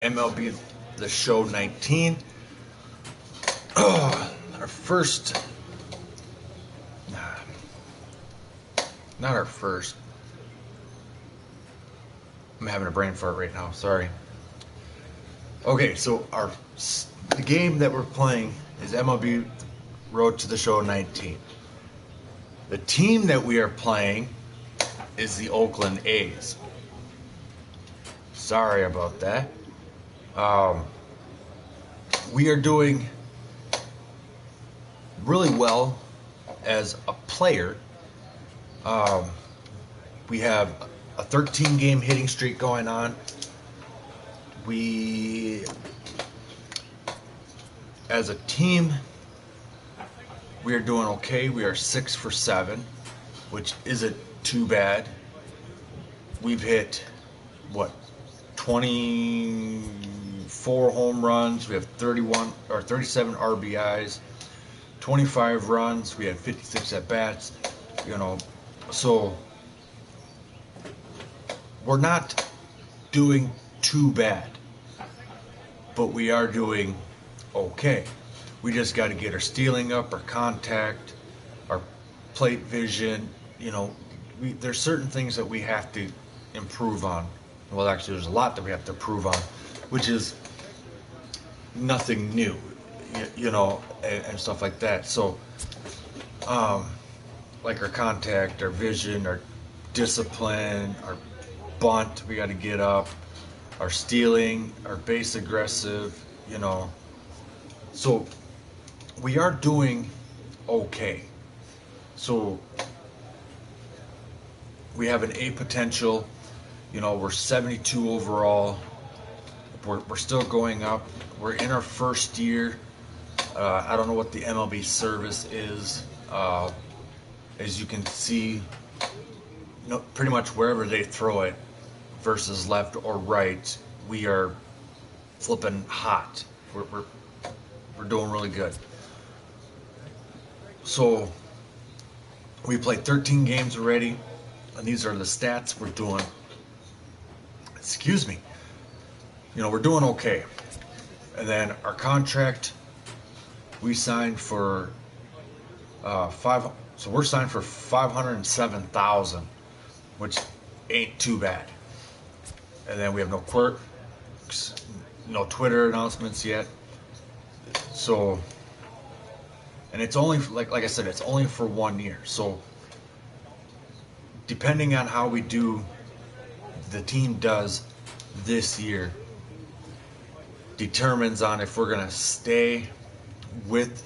MLB The Show 19. Our first, not our first. I'm having a brain fart right now. Sorry. Okay, so the game that we're playing is MLB Road to the Show 19. The team that we are playing is the Oakland A's. Sorry about that. We are doing really well as a player. We have a 13-game hitting streak going on. We, as a team, we are doing okay. We are 6 for 7, which isn't too bad. We've hit, 24 home runs. We have 37 RBIs, 25 runs. We had 56 at bats. So we're not doing too bad, but we are doing okay. We just got to get our stealing up, our contact, our plate vision. There's certain things that we have to improve on. Well, actually, there's a lot that we have to improve on, which is nothing new, and stuff like that. So, like our contact, our vision, our discipline, our bunt, we got to get up, our stealing, our base aggressive, So we are doing okay. So we have an A potential. We're 72 overall. We're still going up. We're in our first year. I don't know what the MLB service is. As you can see, pretty much wherever they throw it, versus left or right, we are flipping hot. We're doing really good. So we played 13 games already, and these are the stats we're doing. Excuse me. We're doing okay. And then our contract, we signed for So we're signed for $507,000, which ain't too bad. And then we have no quirks, no Twitter announcements yet. So, and it's only like I said, it's only for 1 year. So, depending on how the team does this year, determines on if we're gonna stay with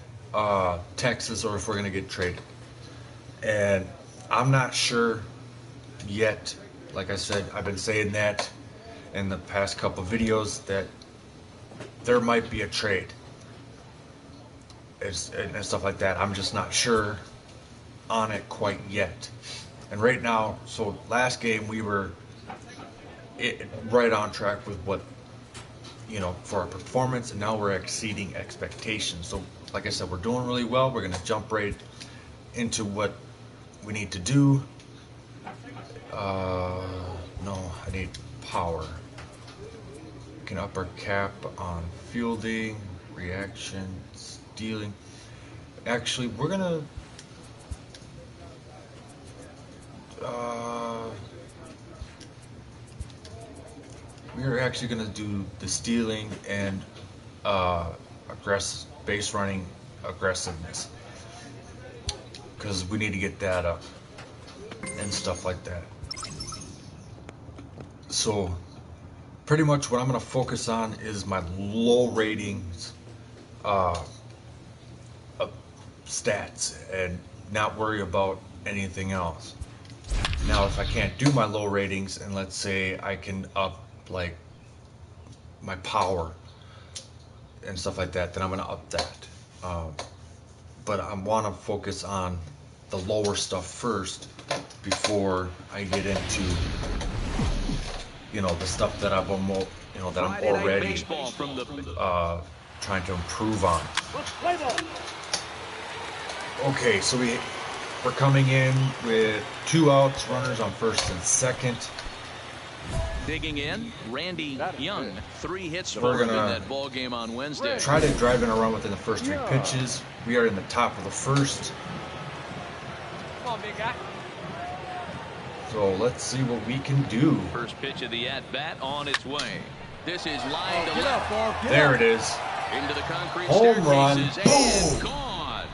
Texas or if we're gonna get traded. And I'm not sure yet. Like I said, I've been saying that in the past couple videos that there might be a trade and stuff like that. I'm just not sure on it quite yet. And right now, so last game we were right on track with what, for our performance, and now we're exceeding expectations. So like I said, we're doing really well. We're going to jump right into what we need to do. No, I need power. We can up our cap on fielding, reaction, stealing. Actually, we're gonna we are actually gonna do the stealing and base running aggressiveness, because we need to get that up and stuff like that. So pretty much what I'm going to focus on is my low ratings stats and not worry about anything else. Now if I can't do my low ratings, and let's say I can up like my power and stuff like that, then I'm going to up that. But I want to focus on the lower stuff first before I get into the stuff that I'm already trying to improve on. Okay, so we're coming in with 2 outs, runners on first and second. Digging in, Randy Young, 3 hits We're for him in gonna that ball game on Wednesday. try to drive in a run within the first 3 pitches. We are in the top of the first. Come on, big guy. So let's see what we can do. First pitch of the at-bat on its way. This is line to left. There it is. Into the concrete Home run. staircases and Boom. gone.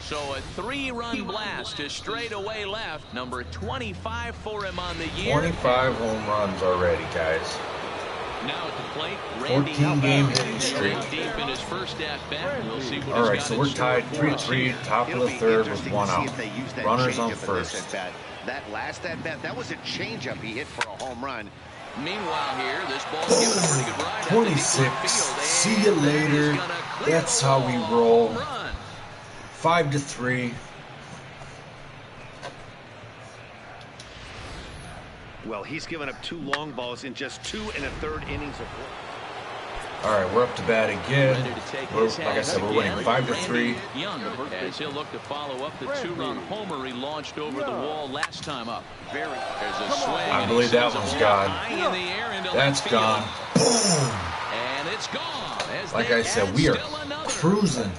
So a 3-run blast to straightaway left. Number 25 for him on the year. 25 home runs already, guys. Now at the plate, Randy 14-game hitting streak. deep in his first at-bat. We'll see what All right, he's so got we're in store tied for us 3-3, here. top of the third with 1 out. Runners on first. That last at-bat, that was a changeup he hit for a home run. Meanwhile here, this ball's given a pretty good ride. 26. See you later. That's how we roll. 5-3. Well, he's given up 2 long balls in just 2 1/3 innings of work. All right, we're up to bat again. Like I said, we're winning 5-3. Young, as he'll look to follow up the 2-run homer he launched over the wall last time up. There's a swing. I believe that one's gone. That's gone. Boom! And it's gone. Like I said, we are cruising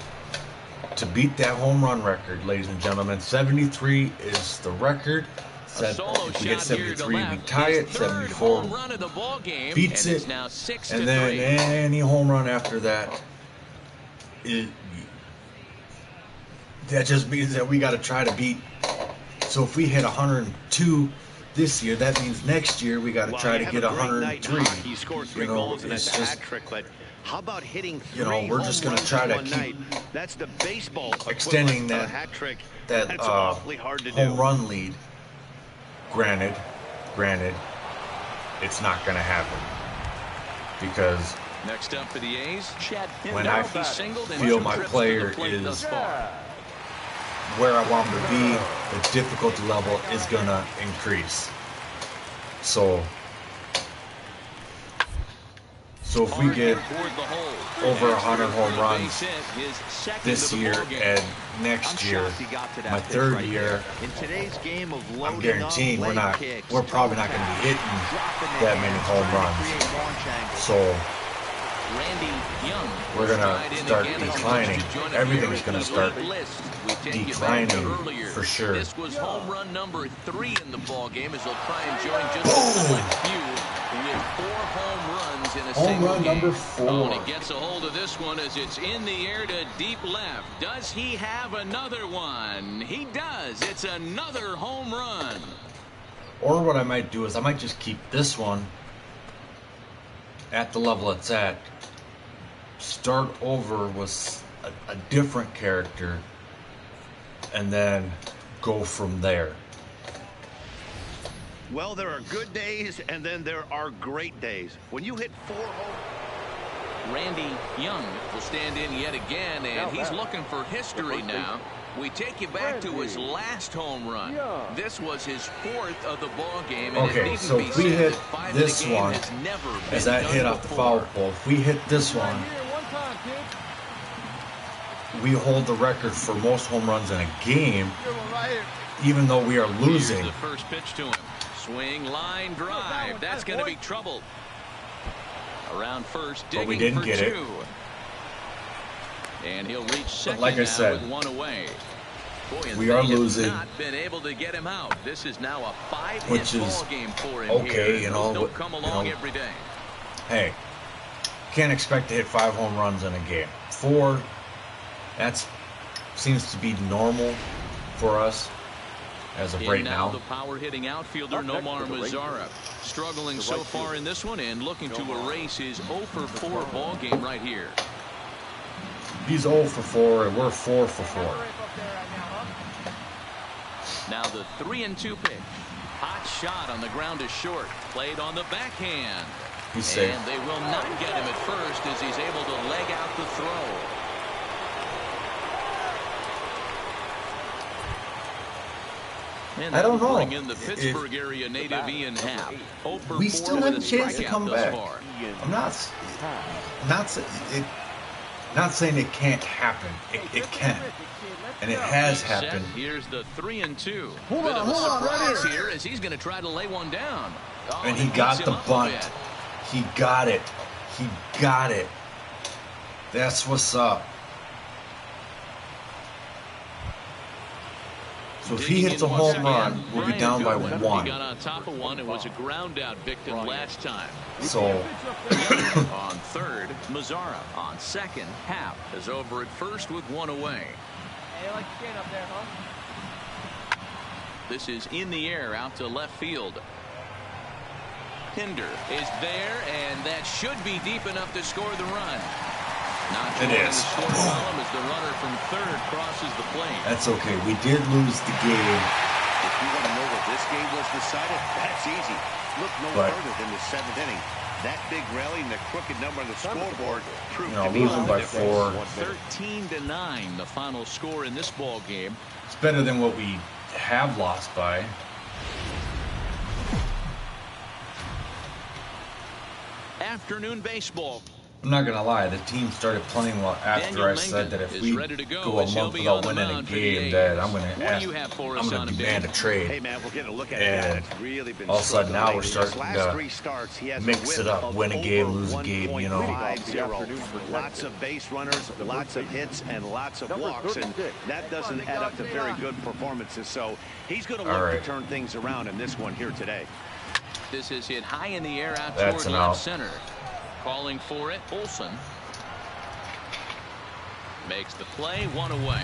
to beat that home run record, ladies and gentlemen. 73 is the record. If we get 73, we tie it. 74 beats it. And then any home run after that, that just means that we got to try to beat. So if we hit 102 this year, that means next year we got to try to get 103. He scored 3 You know, goals and it's that's a just, hat trick, but how about hitting 3 you know, we're just home gonna runs try to in one keep night? That's the baseball extending equivalent of that a hat trick. that That's awfully hard to home do. run lead. Granted, it's not going to happen because next up for the A's, Chad when I feel my player is where I want him to be, the difficulty level is going to increase. So if we get over 100 home runs this year and next year, my 3rd year, I'm guaranteeing we're probably not going to be hitting that many home runs. So we're going to start declining. Everything's going to start declining for sure. This was home run number 3 in the ball game as he'll try and join just a select few with 4 home runs in a single run game. number 4. Oh, and he gets a hold of this one as it's in the air to deep left. Does he have another one? He does. It's another home run. Or what I might do is I might just keep this one at the level it's at, start over with a different character, and then go from there. Well, there are good days, and then there are great days. When you hit 4 home... Randy Young will stand in yet again, and he's looking for history now. We take you back to his last home run. This was his 4th of the ball game. And okay, so if we hit this one, as that hit off the foul pole, if we hit this one, we hold the record for most home runs in a game, even though we are losing. Here's the first pitch to him. Swing, line, drive. That's going to be trouble. Around first, digging but we didn't for get 2. it. And he'll reach second like I said, with 1 away. Boy, we are losing. Not been able to get him out. This is now a 5-hit which is ball game for him okay, here. you know. Don't come along every day. Hey, can't expect to hit 5 home runs in a game. 4, that seems to be normal for us as of right now. The power hitting outfielder Nomar Mazara struggling so far in this one and looking to erase his 0 for 4 ball game right here. He's 0 for 4 and we're 4 for 4. Now the 3-2 pitch. Hot shot on the ground is short. Played on the backhand. He's safe. And they will not get him at first as he's able to leg out the throw. And I don't know. Bring in the Pittsburgh area native Ian Happ. We still have a chance to come back. I'm not saying it can't happen. It can. and it has happened. Here's the 3-2. Hold Bit on, of a hold on, right surprise here. here as he's going to try to lay one down. Oh, And he that got keeps the him up a bunt. bit. He got it. He got it. That's what's up. So if he hits a home run, we'll be down by 1. He got on top of one. It was a ground out victim last time. So On third, Mazzara. On second, Happ is over at first with one away. Hey, you like skating up there, huh? This is in the air out to left field. Pinder is there, and that should be deep enough to score the run. Not It showing is. the score column as the runner from third crosses the plate. that's okay. We did lose the game, If you want to know what this game was decided, that's easy. Look no But- further than the 7th inning. That big rally and the crooked number on the scoreboard proved You know, to be losing the by difference. 4. 13-9, the final score in this ball game. It's better than what we have lost by. Afternoon baseball. I'm not gonna lie, the team started playing well after Daniel I said that Mengen if is we ready to go go a as he'll month be without on the winning a mound for the game, A's. that I'm What gonna do you have for us on a demand a bid? trade. Hey man, we're getting a look at And that. It's really been all of a sudden now struggling we're lately. starting His last to 3 starts, he has mix a it whip up, of win a game, over lose a game, you know. 1.50. Lots of base runners, lots of hits, and lots of walks, and that doesn't add up to very good performances. So he's going to All look right. to turn things around in this one here today. This is hit high in the air out That's toward an left out. center. Calling for it, Olsen. Makes the play, one away.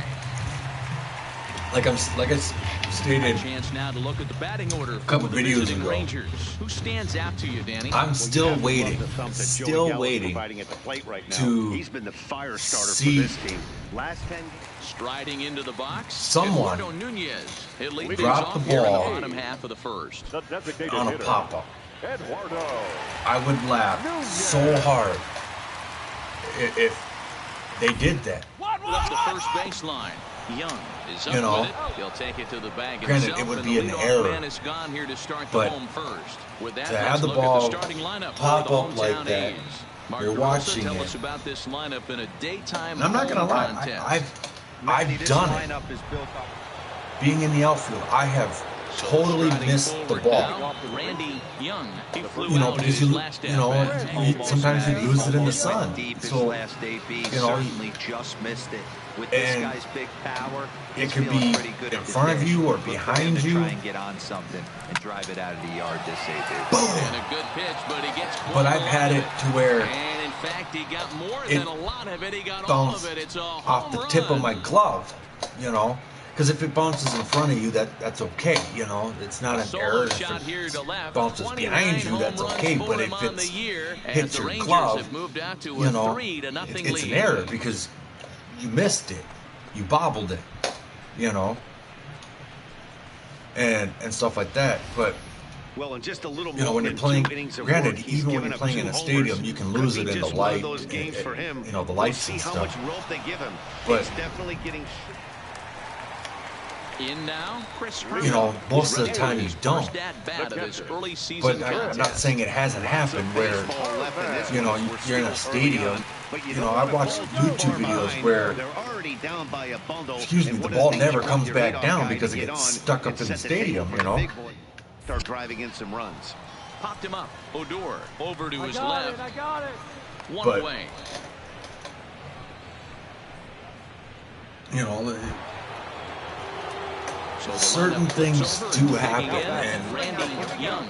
Like I stated, Chance now to look at the batting order for couple the videos visiting ago. Rangers. Who stands out to you, Danny? I'm still Well, you have to waiting, love the thump that Joey still Gallo's waiting providing at the plate right now. to He's been the fire starter see for this team. Last 10 Striding into the box, someone Eduardo Nunez. He'll lead things drop off the here in the ball bottom half of the first. on a pop-up. I would laugh so hard if they did that. Up the first baseline. Young is up You know, with it. He'll take it to the bag granted, himself. it would and be the an leadoff error, man is gone here to start the but home first. With that, to let's have the look ball at the starting lineup pop for the up like hometown that, A's. Mark you're DeRosa, watching tell it. us about this lineup in a daytime And I'm not gonna home lie, contest. I've done it. lineup is built up. Being in the outfield, I have totally Striding missed the forward ball. now, Randy Young. He flew You know, out because his you last know, at-bat. sometimes you lose it in the sun. Deep his So last AB, you know, certainly just missed it. With this and guy's big power, it he's could feeling be pretty good in at the front of finish. you or Look for him behind to you. try and get on something and drive it out of the yard this they do. boom. And a good pitch, but he gets But I've had it to where and in fact, he got more it than a lot of it. He got all of bounced it. It's a home off the tip of run. my glove, you know. Because if it bounces in front of you, that's okay, you know. It's not an Solo error. If shot it here to left. bounces 29 behind you, home that's runs okay. for But him if on the it's year, as hits the your Rangers glove, have moved out to you a know, 3-0 it's an lead. error because you missed it, you bobbled it, you know, and stuff like that. But Well, in just a little you know, more when you're than playing, 2 innings of granted, work, he's even when given you're up playing 2 in a homers. stadium, you can lose Could it be in the just one of light, those games for him. you know, the We'll lights see and how stuff. much rope they give him. But- He's definitely getting. In now, Chris You know, most of the Ready time for you his don't. first at-bat of his early season But I'm not contest. saying it hasn't happened where, you know, you're in a stadium. You know, I've watched YouTube videos where, They're already down by a bundle. excuse me, And the one of ball things you never want comes your back leadoff down guy because to it get gets on stuck up and in the set table stadium, for you the know. big boy. Start driving in some runs. Popped him up. Odor over to I his got left. it, I got it. One But- away. You know, So the certain lineup things flips do over happen, digging in, and Randy Young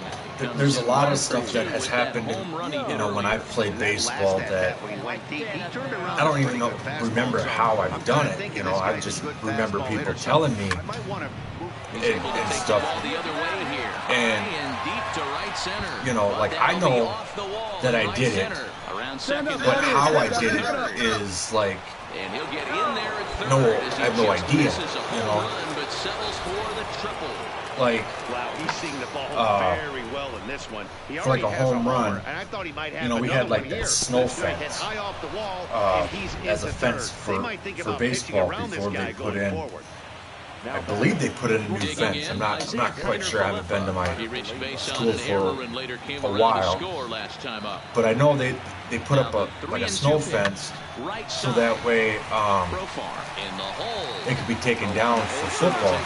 there's a lot of comes in stuff that has with that happened, home run he hit you know, when earlier. I've played That baseball last that at-bat when he went deep, he turned around I don't a even pretty good remember fastball. how So I've I'm done kinda it. thinking You know, this I guy's a just good remember fastball people hitter, so telling me I might want to move. He's and able to take stuff. the ball the other way here. And, High and deep to right center. you know, But like, that'll I be know off the wall that in I right did it, center. Around second. but how I did it is like, And he'll get in there at third. No, as he I have no just idea, misses a you home know. run, but settles for the triple. like Wow, he's seeing the ball very well in this one. He for like already a has home run, homer, and I thought he might have you know, we another had like one that here. snow This guy hit fence high off the wall, and he's as a into fence third. They for might think for about pitching baseball around this before guy they put going in forward. I believe they put in a new fence. I'm not quite sure. I haven't been to my school for a while, but I know they put up like a snow fence so that way it could be taken down for football.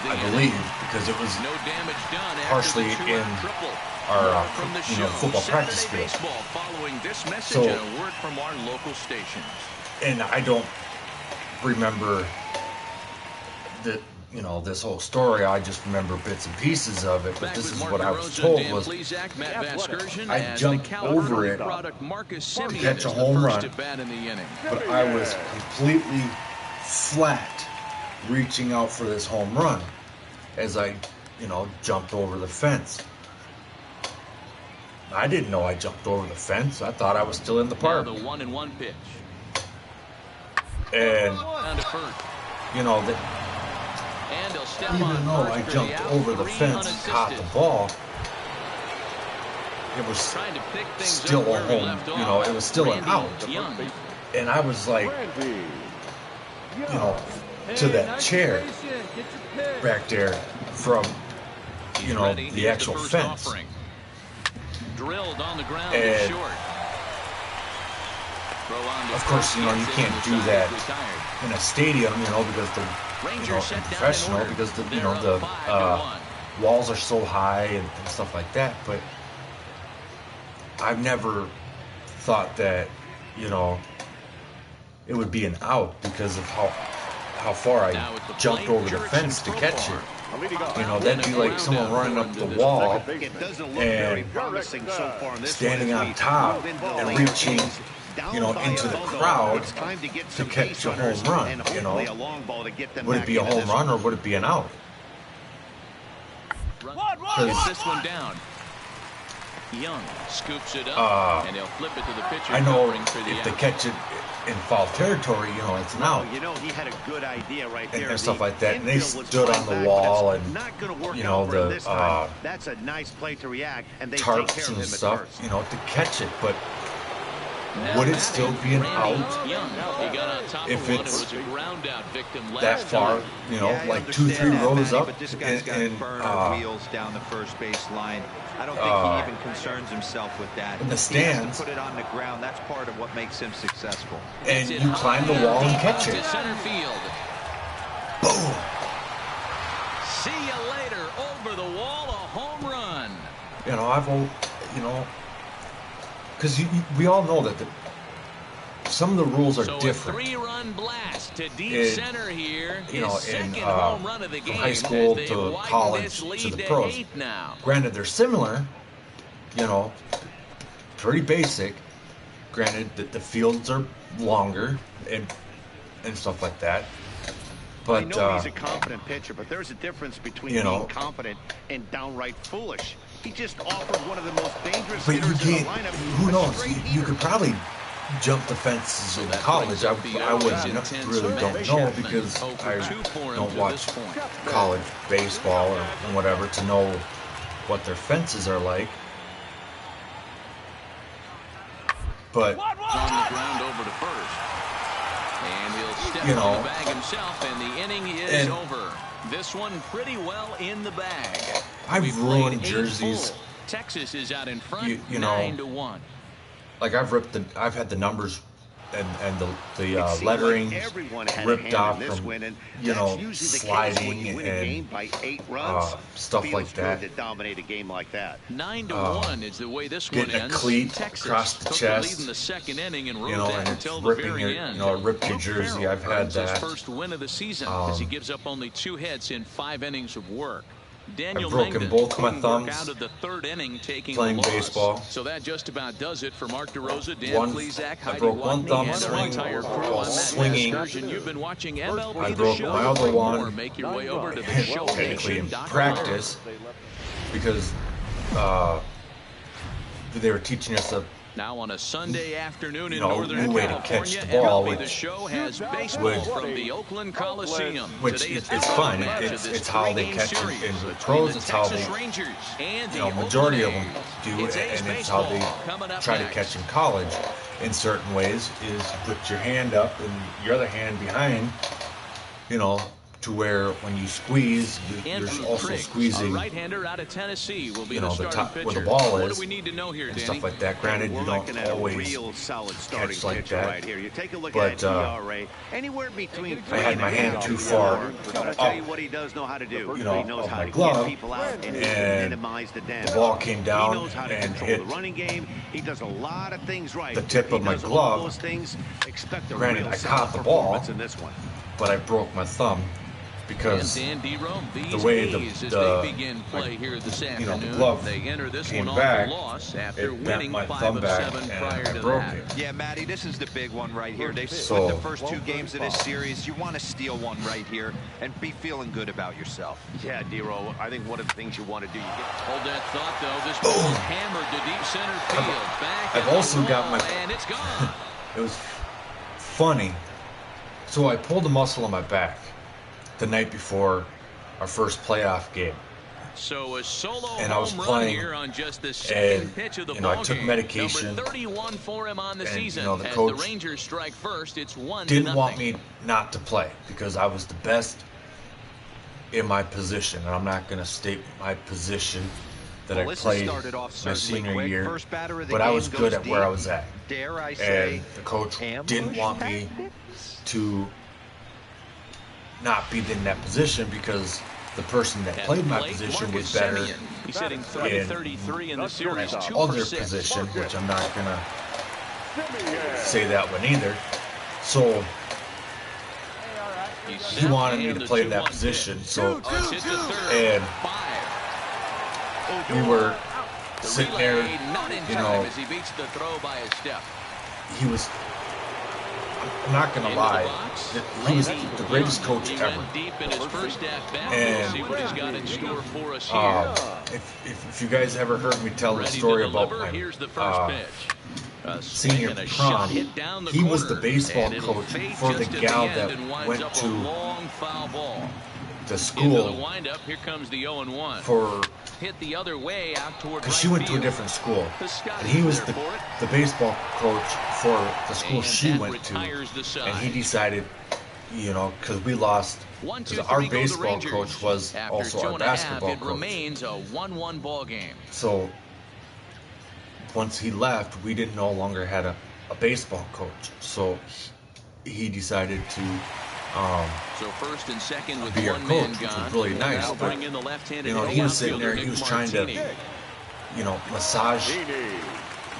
I believe because it was partially in our football practice field. So, and I don't remember this whole story. I just remember bits and pieces of it, but this is what I was told was I jumped over it to catch a home run, but I was completely flat reaching out for this home run as I jumped over the fence. I didn't know I jumped over the fence. I thought I was still in the park. Now the 1-1 pitch. And even though I jumped over the fence and caught the ball, it was still a home, it was still an out. And I was like, to that chair back there from, the actual fence. Drilled on the ground and short. Of course, you can't do that in a stadium, because in professional, because the walls are so high and stuff like that. But I've never thought that, it would be an out because of how far I jumped over the fence to catch it. That'd be like someone running up the wall and standing on top and reaching, into the crowd to catch a home run. Would it be a home run or would it be an out? Gets this one down. Young scoops it up, and they'll flip it to the pitcher. I know if they catch it in foul territory, it's an out. He had a good idea right there. And stuff like that. And they stood on the wall and, that's a nice play to react, and they tarps and stuff, to catch it. But would it still be an out if it's that far, like 2-3 rows up and wheels down the first base line? I don't think he even concerns himself with that. In the stands, put it on the ground. That's part of what makes him successful. And you climb the wall and catch it. Center field. Boom. See you later. Over the wall, a home run. Because we all know that some of the rules are different. A 3-run blast to deep center here. Home run of the game, from high school to college to the pros. Granted, they're similar, pretty basic. Granted, that the fields are longer and stuff like that. But I know he's a confident pitcher, but there's a difference between being confident and downright foolish. He just offered one of the most dangerous hitters in the lineup. Who knows? You could probably jump the fences in college. I really don't know because I don't watch college baseball or whatever to know what their fences are like. But on the ground over to first, and he'll step on the bag himself, and the inning is over. This one pretty well in the bag. I've ruined jerseys. Texas is out in front, 9-1. Like I've had the numbers and the lettering ripped off from sliding and stuff like that. 9-1 is the way this one ends. Getting a cleat across the chest, in the second inning and and it's ripping your, ripped your jersey. I've had that. His first win of the season as he gives up only 2 hits in 5 innings of work. I've broken both my thumbs out of the 3rd inning, taking playing baseball. So that just about does it for Mark DeRosa, Dan Plesac, I broke one thumb swinging. You've been watching MLB I broke my other one make your way over to the technically in practice because they were teaching us now on a Sunday afternoon in new Northern way to California, catch the ball, the show has baseball from the Oakland Coliseum. Which it's fun. It's how they catch it in the pros. It's how they, majority of them do, and it's how they try to catch in college. In certain ways, is you put your hand up and your other hand behind, you know, to where when you squeeze, you're also squeezing, right-hander out of Tennessee will be you know, the the starting top pitcher. where the ball What is, do we need to know here, and Danny? stuff like that. Granted, you don't always catch like that, right here. You take a look but at ERA, anywhere between I had my hand too far I'll tell you what he does know how to do. you know, he knows of how my to glove, get people out and minimize the damage. the ball came down He knows how to and control hit the running game. He does a lot of things right. the tip If he of my does all glove. those things, expect a Granted, real I caught solid the ball, performance in this one. but I broke my thumb because And Dan DeRome, the way the as they begin play here this you afternoon, know, the glove they enter this came one back, off a loss after it bent winning my 5 thumb of back 7 and prior I to broke that. it. Yeah, Matty, this is the big one right here. They've So- split the first 2 games of this series. You want to steal one right here and be feeling good about yourself. Yeah, D-Roll, I think one of the things you want to do, you get Hold that thought, though. This ball is hammered to deep center field. Back I've at the also got wall, my- and it's gone. It was funny. So I pulled a muscle on my back the night before our first playoff game. So a solo And I was home run playing, here on just the second and, pitch of the you know, I ball took game. medication, Number 31 for him on the and, you season. know, the As coach the Rangers strike first, it's 1-0. Didn't want me not to play because I was the best in my position. And I'm not going to state my position that I played my senior year, but I was good at where I was at. Dare I say, And the coach didn't want me to not be in that position because the person that played my position was better He's hitting in 333 in the series, 2 other for 6. position, which I'm not going to say that one either. So he wanted me to play that position. So, and we were sitting there, you know, as he beats the throw by a step. he was, I'm not going to lie, he was the greatest coach ever. Deep in his first at-bat. And We'll see what he's got in store for us here. If you guys ever heard me tell the story about my Here's the first pitch. senior prom, he was the baseball coach for the gal that went to the school Here comes the 0-1. for, Hit the other way out toward because right she went to a field. different school, and he was the baseball coach for the school And she that went to, retires the side. and he decided, you know, because we lost, 1, 2, because our 3 go the baseball Rangers. coach was After also 2 our and a half, basketball it coach. remains a 1-1 ball game. So once he left, we didn't no longer had a baseball coach. So he decided to So first and second with be our one coach, man which gone. was really nice. Now But, bring in the left-handed you know, he was sitting there, he was trying to, you know, massage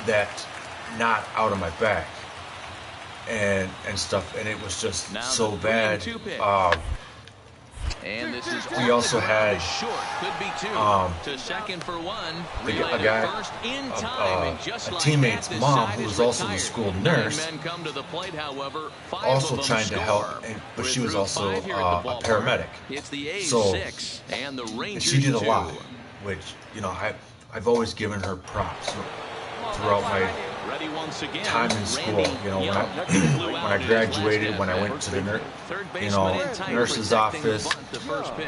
that knot out of my back and stuff, and it was just Now so the bad. 3-2 pitch. And this is We also had short, could be 2 to second for 1. a guy, First in time, and just a like teammate's that, the mom side who is was also the retired. school 9 nurse, men come to the plate, however, 5 also of them trying to help, score. but she We're was through also 5 here at the a ballpark. paramedic. It's the A's So 6 and the Rangers She did a 2. lot, which, you know, I've always given her props throughout my Ready once again, time in school. Randy You know, when Young. when I graduated, when I went to the nurse's office, The first pitch.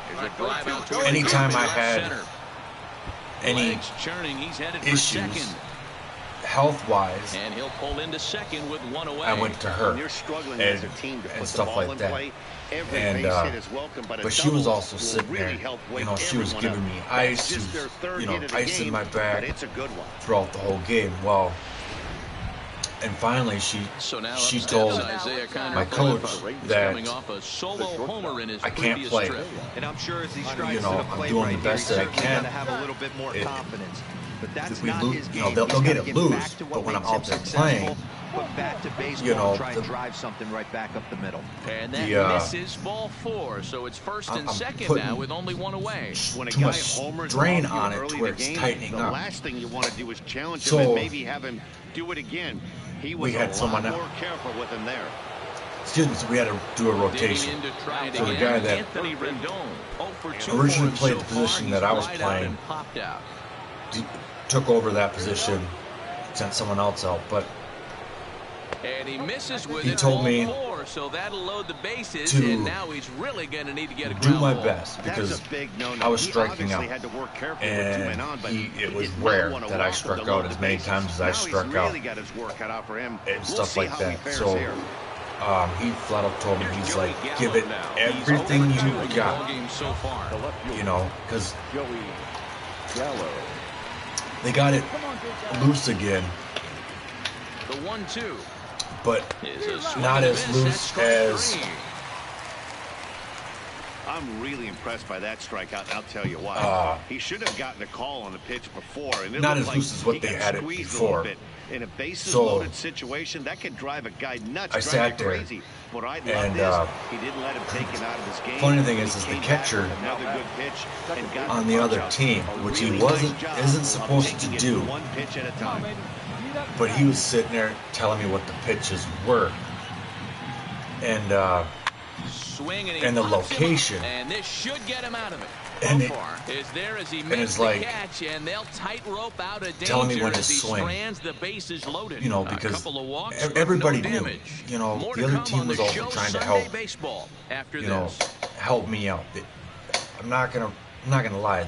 Here's a drive out toward anytime I left had center. any Legs churning, he's headed for issues second. health-wise, And he'll pull into second with 1 away. I went to her When you're struggling and, as a team to put and the stuff ball like in that. play, every And base hit is welcome, but a she was double also will sitting really there, help you wake know, she was everyone giving up. me ice, That's she just their was, third you know, hit of the ice in game, my back but it's a good one. throughout the whole game. Well, and finally So now she up told steps Isaiah Conner my for coach He's that coming off a solo homer in his I can't previous play. trip. And I'm sure as he strides You know, to the I'm plate doing right the best here, that I he's can. got to have a little bit more It- confidence. But that's we not lose, his you game. know, they'll He's get gotta it get loose, back to what but when I'm makes him out there successful, playing, put bat to baseball, you know, try and drive something right back up the middle. And that The, misses ball 4, so it's first and I'm second putting now with only 1 away. When a too guy much homers strain off you on it early to in where the it's game, tightening the up. last thing you want to do is challenge him So, and maybe have him do it again. He was we had a someone lot else. more careful with him there. Students, we had to do a rotation. Digging in to try it So the again, guy that Anthony Rendon, 0 for 2 originally for him played so the position far. that I He's was flied out playing. and popped out. Took over that position, sent someone else out, but And he misses with he it, told ball me 4, so that'll load the bases, to and now he's really going to need to get a do ground my ball. best because That's a big no-no. I was He striking obviously out, had to work carefully with 2 men and on, but it was did not rare want to that I walk him struck to load out the as many bases. times as I Now struck he's out really got his work cut out for him. and We'll stuff see like how he that. fares So here. he flat out told me, he's like, give it everything you got, you know, because they got it loose again, The 1-2. but not as loose as. I'm really impressed by that strikeout, and I'll tell you why. He should have gotten a call on the pitch before, and it Not looked as loose as what he they got had it squeezed before. a little bit. In a So, bases-loaded situation, that can drive a guy nuts, I sat there, crazy. But I love and this. He didn't let him take him out of his game. funny thing is He the came catcher back with another good pitch and got on the punch other out. team, A which he really nice job isn't of supposed to taking it do, one pitch at a time. but he was sitting there telling me what the pitches were, and Swing and the pops him up, location. and this should get him out of it. And So far is there as he and makes it's the like catch, and they'll tightrope out of telling me danger when to as he swing. strands the bases loaded. You know, A because couple of walks, everybody no knew. damage. You know, More the to other come team on was the also show trying to Sunday help. baseball after You know, this. help me out. I'm not gonna lie.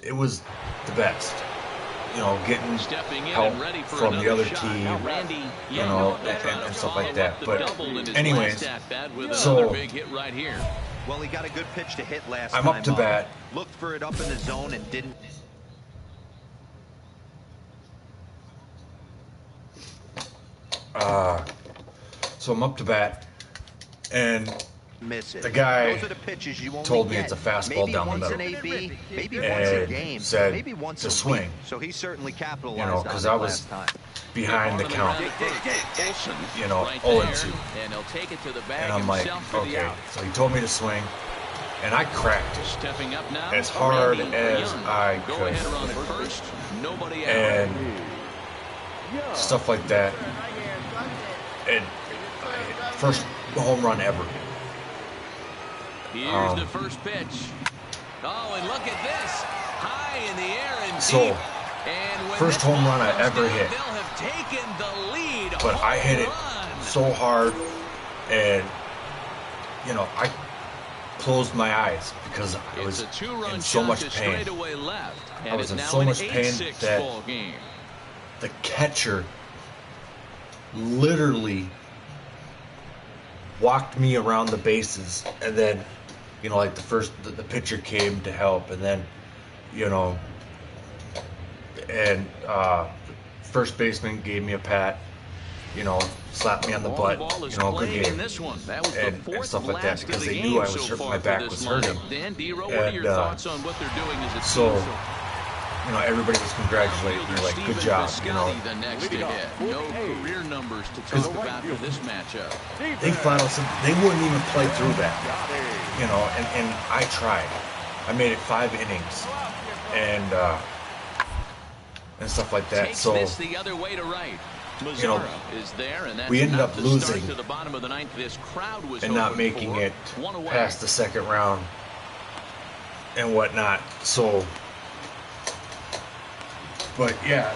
It was the best. You know, getting Stepping in help and ready for from the another other shot. team. Randy You Young know, will try to and stuff follow like that. up the But double in his anyways, last at-bat with so another big hit right here. Well, he got a good pitch to hit last I'm time up to bat. Looked for it up in the zone and didn't. So I'm up to bat, and Miss it. the guy Those are the pitches you only told me get. it's a fastball maybe down the once middle. An AB, maybe once a And game, said maybe once to a swing. week. So he certainly capitalized You know, on because it I was last time. behind the count. Olsen You know, right 0-2. there, and he'll take it to the bag And I'm like, himself for the okay. out. So he told me to swing, and I cracked it Stepping up now, as hard Randy as Young. I Go could. ahead on at first. Nobody out. and stuff like that. And first home run ever. Here's the first pitch. Oh, and look at this. High in the air and So, deep. And when first this home ball run I comes ever down, hit. They'll have taken the lead. But I hit it Home run. so hard, and you know, I closed my eyes because I was It's a two-run in so shot much to pain. straightaway left. And I was it's in now so an much pain 8-6 that ball game. the catcher literally walked me around the bases, and then, you know, like the pitcher came to help, and then, you know, and first baseman gave me a pat, you know, slapped me on the butt, you know, good game, this one. That was and the fourth stuff like that, last of because the they game knew I was so hurt, far my for back this was lineup. hurting. Dan Dero, what are your And, thoughts on what they're doing as a so, team? you know, everybody was congratulating me, like, good job, you know. The next to hit. No career numbers to talk about for this matchup. They flat out said they wouldn't even play through that, you know, and I tried. I made it 5 innings, and stuff like that. Takes So, this the other way to right. you know, is there, and that's we ended enough up to losing start to the bottom of the ninth. This crowd was and not hoping making for. it One away. past the second round and whatnot. So, but yeah,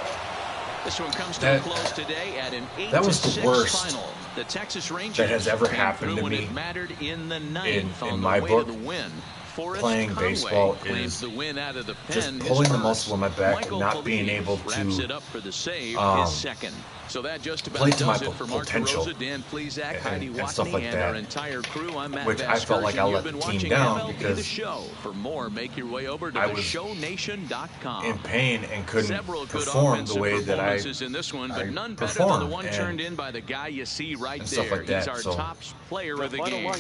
This one comes to that- a close today at an 8-6 that was the worst final. The Texas Rangers that has ever came happened through to when me it mattered in the ninth on in the my way book. to the win. Forrest Playing Conway baseball claims is the win out of the just pen, pulling his the first. muscle in my back and Michael not being Police able wraps to, it up for the save, um, his second. So that just about play to my does it for Mark potential DeRosa, Dan Plesac, and- Heidi and Watney, stuff like and that, our entire crew. I'm Matt which I felt like I Vasgersian. let You've been the team watching down MLB The because Show. For more, make your way over to I was theshownation.com. in pain and couldn't Several good perform the offensive way that I performances in this one, but none better perform than the one and- turned in by the guy you see right and there. stuff like that. He's our So, top player of the game.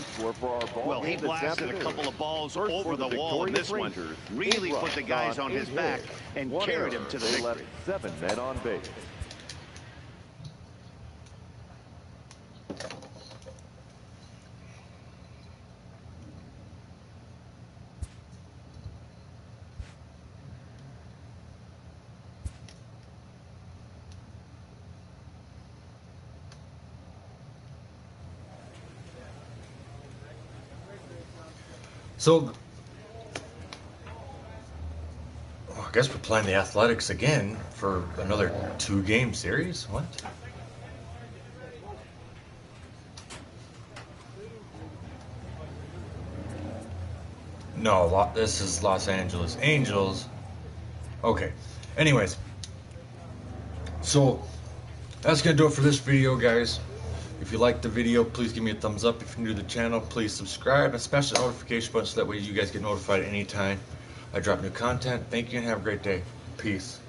Well, he blasted a couple of balls over the wall in this one. Really put the guys on his back and carried him to the victory. 7 men on base. so I guess we're playing the Athletics again for another 2-game series. What? No, this is Los Angeles Angels. Okay. Anyways, so that's gonna do it for this video, guys. If you liked the video, please give me a thumbs up. If you're new to the channel, please subscribe and smash the notification button so that way you guys get notified anytime I drop new content. Thank you and have a great day. Peace.